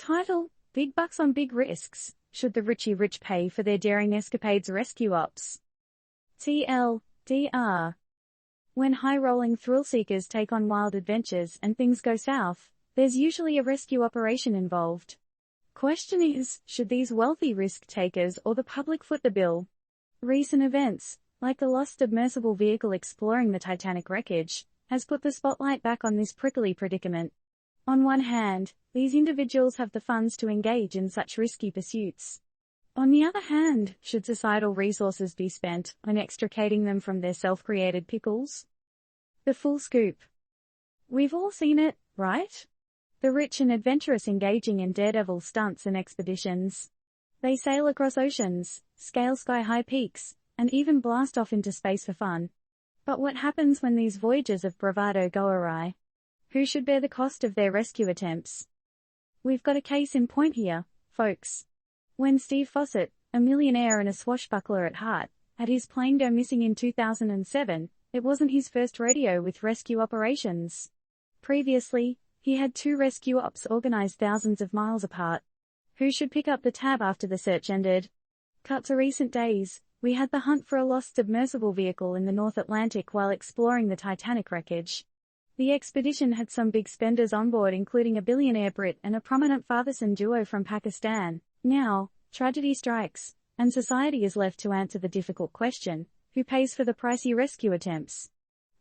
Title: Big Bucks on Big Risks. Should the Richie rich pay for their daring escapades rescue ops? TLDR. When high-rolling thrill-seekers take on wild adventures and things go south, there's usually a rescue operation involved. Question is, should these wealthy risk-takers or the public foot the bill? Recent events, like the lost submersible vehicle exploring the Titanic wreckage, has put the spotlight back on this prickly predicament. On one hand, these individuals have the funds to engage in such risky pursuits. On the other hand, should societal resources be spent on extricating them from their self-created pickles? The full scoop. We've all seen it, right? The rich and adventurous engaging in daredevil stunts and expeditions. They sail across oceans, scale sky-high peaks, and even blast off into space for fun. But what happens when these voyages of bravado go awry? Who should bear the cost of their rescue attempts? We've got a case in point here, folks. When Steve Fossett, a millionaire and a swashbuckler at heart, had his plane go missing in 2007, it wasn't his first rodeo with rescue operations. Previously, he had 2 rescue ops organized thousands of miles apart. Who should pick up the tab after the search ended? Cut to recent days, we had the hunt for a lost submersible vehicle in the North Atlantic while exploring the Titanic wreckage. The expedition had some big spenders on board, including a billionaire Brit and a prominent father-son duo from Pakistan. Now, tragedy strikes, and society is left to answer the difficult question: who pays for the pricey rescue attempts?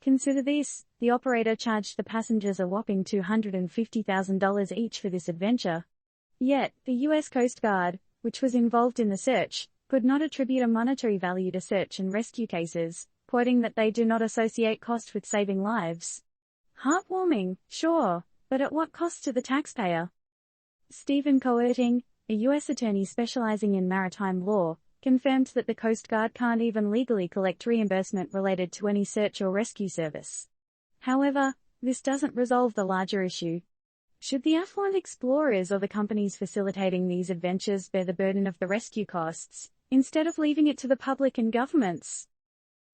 Consider this: the operator charged the passengers a whopping $250,000 each for this adventure. Yet, the U.S. Coast Guard, which was involved in the search, could not attribute a monetary value to search and rescue cases, quoting that they do not associate cost with saving lives. Heartwarming, sure, but at what cost to the taxpayer? Stephen Coerting, a U.S. attorney specializing in maritime law, confirmed that the Coast Guard can't even legally collect reimbursement related to any search or rescue service. However, this doesn't resolve the larger issue. Should the affluent explorers or the companies facilitating these adventures bear the burden of the rescue costs, instead of leaving it to the public and governments?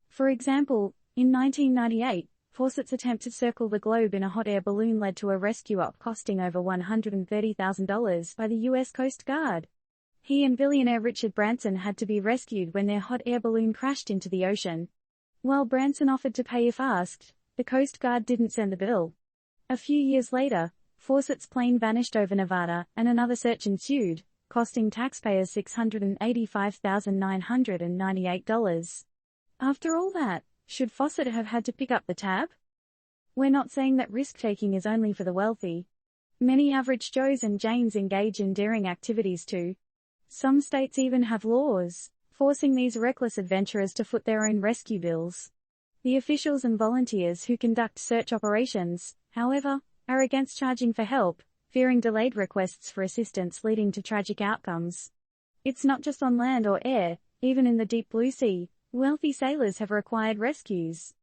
For example, in 1998, Fawcett's attempt to circle the globe in a hot air balloon led to a rescue op costing over $130,000 by the U.S. Coast Guard. He and billionaire Richard Branson had to be rescued when their hot air balloon crashed into the ocean. While Branson offered to pay if asked, the Coast Guard didn't send the bill. A few years later, Fawcett's plane vanished over Nevada, and another search ensued, costing taxpayers $685,998. After all that, should Fawcett have had to pick up the tab? We're not saying that risk-taking is only for the wealthy. Many average Joes and Janes engage in daring activities too. Some states even have laws forcing these reckless adventurers to foot their own rescue bills. The officials and volunteers who conduct search operations, however, are against charging for help, fearing delayed requests for assistance leading to tragic outcomes. It's not just on land or air, even in the deep blue sea, wealthy sailors have required rescues.